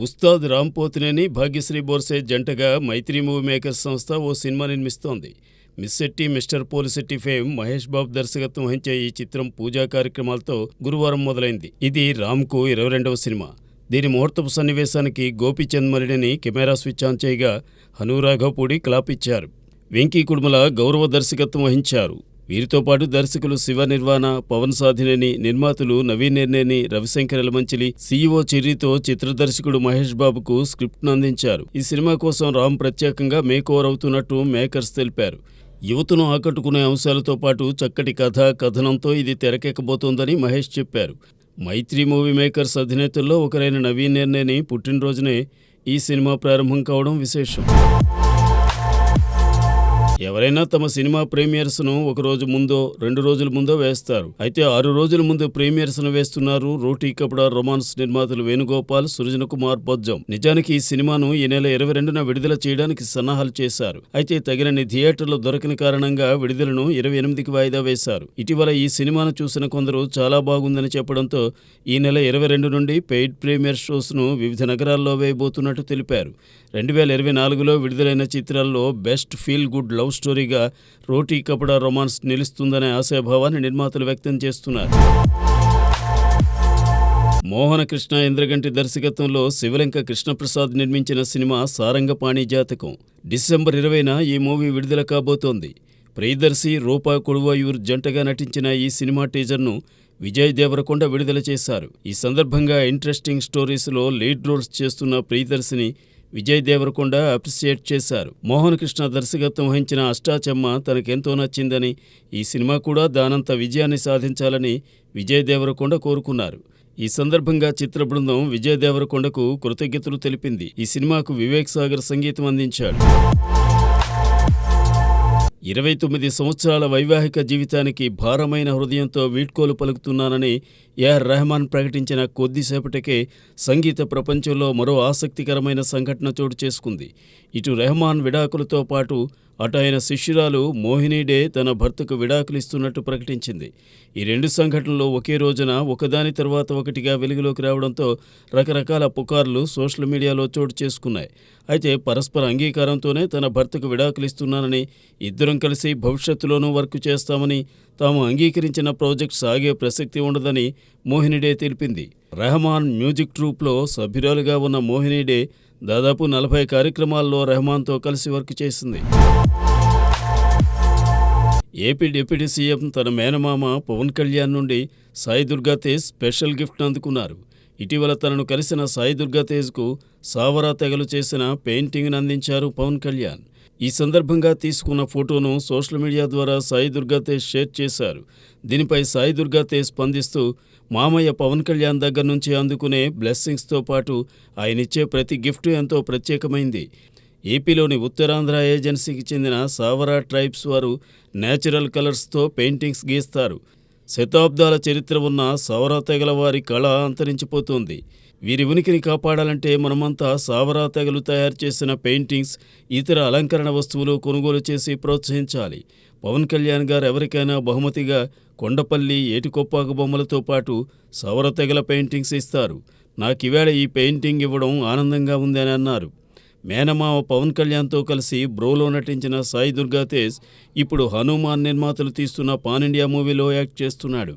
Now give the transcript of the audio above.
ఉస్తాద్ రామ్ పోతినేని, భాగ్యశ్రీ బోర్సే జంటగా మైత్రి movie makers సంస్థ ఓ సినిమా నిర్మిస్తోంది. Miss Shetty, Mister Polishetty fame Mahesh Babu దర్శకత్వం వహించే ఈ చిత్రం పూజా కార్యక్రమాలతో గురువారం మొదలైంది. ఇది రామ్కు 22వ సినిమా. దీని ముహూర్తపు సన్నివేశానికి Gopichand Malineni camera switch on చేయగా హనురాఘవపూడి క్లాప్ ఇచ్చారు. వెంకీ కుడుమల గౌరవ దర్శకత్వం వహించారు. వీరితో పాటు దర్శకులు శివ నిర్వాణ, పవన్ సాధినేని, నిర్మాతలు నవీన్ నిర్నేని, రవిశంకర్ ఎలమంచిలి, సీఈఓ చిర్రితో చిత్ర దర్శకుడు మహేష్ బాబుకు స్క్రిప్ట్ను అందించారు. ఈ సినిమా కోసం రామ్ ప్రత్యేకంగా మేకోవర్ అవుతున్నట్టు మేకర్స్ తెలిపారు. యువతను ఆకట్టుకునే అంశాలతో పాటు చక్కటి కథ, కథనంతో ఇది తెరకెక్కబోతోందని మహేష్ చెప్పారు. మైత్రి మూవీ మేకర్స్ అధినేతల్లో ఒకరైన నవీన్ నిర్నేని పుట్టినరోజునే ఈ సినిమా ప్రారంభం కావడం విశేషం. ఎవరైనా తమ సినిమా ప్రీమియర్స్ను ఒక రోజు ముందో 2 రోజుల ముందో వేస్తారు. అయితే 6 రోజుల ముందు ప్రీమియర్స్ను వేస్తున్నారు రోటీ కపడా రొమాన్స్ నిర్మాతలు వేణుగోపాల్, సృజన కుమార్ బొజ్జం. నిజానికి ఈ సినిమాను ఈ నెల 22న విడుదల చేయడానికి సన్నాహాలు చేశారు. అయితే తగినన్ని థియేటర్లు దొరకని కారణంగా విడుదలను 28కి వాయిదా వేశారు. ఇటీవల ఈ సినిమాను చూసిన కొందరు చాలా బాగుందని చెప్పడంతో ఈ నెల 22 నుండి పెయిడ్ ప్రీమియర్ షోస్ను వివిధ నగరాల్లో వేయబోతున్నట్టు తెలిపారు. 2024లో విడుదలైన చిత్రాల్లో బెస్ట్ ఫీల్ గుడ్ లవ్ స్టోరీగా రోటీ కపడా రొమాన్స్ నిలుస్తుందనే ఆశాభావాన్ని నిర్మాతలు వ్యక్తం చేస్తున్నారు. మోహన కృష్ణ ఇంద్రగంటి దర్శకత్వంలో శివలంక కృష్ణప్రసాద్ నిర్మించిన సినిమా సారంగపాణి జాతకం. డిసెంబర్ 20న ఈ మూవీ విడుదల కాబోతోంది. ప్రియదర్శి, రూపా కొడువాయూర్ జంటగా నటించిన ఈ సినిమా టీజర్ను విజయ్ దేవరకొండ విడుదల చేశారు. ఈ సందర్భంగా ఇంట్రెస్టింగ్ స్టోరీస్లో లీడ్ రోల్స్ చేస్తున్న ప్రియదర్శిని విజయ్ దేవరకొండ అప్రిషియేట్ చేశారు. మోహన్ కృష్ణ దర్శకత్వం వహించిన అష్టాచెమ్మ తనకెంతో నచ్చిందని, ఈ సినిమా కూడా దానంత విజయాన్ని సాధించాలని విజయ్ దేవరకొండ కోరుకున్నారు. ఈ సందర్భంగా చిత్ర బృందం విజయ్ దేవరకొండకు కృతజ్ఞతలు తెలిపింది. ఈ సినిమాకు వివేక్ సాగర్ సంగీతం అందించాడు. 29 సంవత్సరాల వైవాహిక జీవితానికి భారమైన హృదయంతో వీడ్కోలు పలుకుతున్నానని ఏఆర్ రెహమాన్ ప్రకటించిన కొద్దిసేపటికే సంగీత ప్రపంచంలో మరో ఆసక్తికరమైన సంఘటన చోటు చేసుకుంది. ఇటు రెహమాన్ విడాకులతో పాటు అటు ఆయన శిష్యురాలు మోహినీ డే తన భర్తకు విడాకులు ఇస్తున్నట్టు ప్రకటించింది. ఈ 2 సంఘటనలు ఒకే రోజున ఒకదాని తర్వాత ఒకటిగా వెలుగులోకి రావడంతో రకరకాల పుకార్లు సోషల్ మీడియాలో చోటు చేసుకున్నాయి. అయితే పరస్పర అంగీకారంతోనే తన భర్తకు విడాకులు ఇస్తున్నానని, ఇద్దరం కలిసి భవిష్యత్తులోనూ వర్క్ చేస్తామని, తాము అంగీకరించిన ప్రాజెక్ట్ సాగే ప్రసక్తి ఉండదని మోహినీ డే తెలిపింది. రెహమాన్ మ్యూజిక్ ట్రూప్లో సభ్యురాలుగా ఉన్న మోహినీ డే దాదాపు 40 కార్యక్రమాల్లో రెహమాన్తో కలిసి వర్క్ చేసింది. ఏపీ డిప్యూటీ సీఎం తన మేనమామ పవన్ కళ్యాణ్ నుండి సాయి దుర్గా తేజ్ స్పెషల్ గిఫ్ట్ను అందుకున్నారు. ఇటీవల తనను కలిసిన సాయి దుర్గా తేజ్కు సావరా తెగలు చేసిన పెయింటింగ్ను అందించారు పవన్ కళ్యాణ్. ఈ సందర్భంగా తీసుకున్న ఫోటోను సోషల్ మీడియా ద్వారా సాయి దుర్గా తేజ్ షేర్ చేశారు. దీనిపై సాయి దుర్గా తేజ్ స్పందిస్తూ, మామయ్య పవన్ కళ్యాణ్ దగ్గర నుంచి అందుకునే బ్లెస్సింగ్స్తో పాటు ఆయనిచ్చే ప్రతి గిఫ్ట్ ఎంతో ప్రత్యేకమైంది. ఏపీలోని ఉత్తరాంధ్ర ఏజెన్సీకి చెందిన సావరా ట్రైబ్స్ వారు నేచురల్ కలర్స్తో పెయింటింగ్స్ గీస్తారు. శతాబ్దాల చరిత్ర ఉన్న సావరా తెగల వారి కళ అంతరించిపోతోంది. వీరి ఉనికిని కాపాడాలంటే మనమంతా సావరా తెగలు తయారు చేసిన పెయింటింగ్స్, ఇతర అలంకరణ వస్తువులు కొనుగోలు చేసి ప్రోత్సహించాలి. పవన్ కళ్యాణ్ గారు ఎవరికైనా బహుమతిగా కొండపల్లి, ఏటికొప్పాక బొమ్మలతో పాటు సవర తెగల పెయింటింగ్స్ ఇస్తారు. నాకివేళ ఈ పెయింటింగ్ ఇవ్వడం ఆనందంగా ఉందని అన్నారు. మేనమావ పవన్ కళ్యాణ్తో కలిసి బ్రోలో నటించిన సాయి దుర్గా తేజ్ ఇప్పుడు హనుమాన్ నిర్మాతలు తీస్తున్న పాన్ ఇండియా మూవీలో యాక్ట్ చేస్తున్నాడు.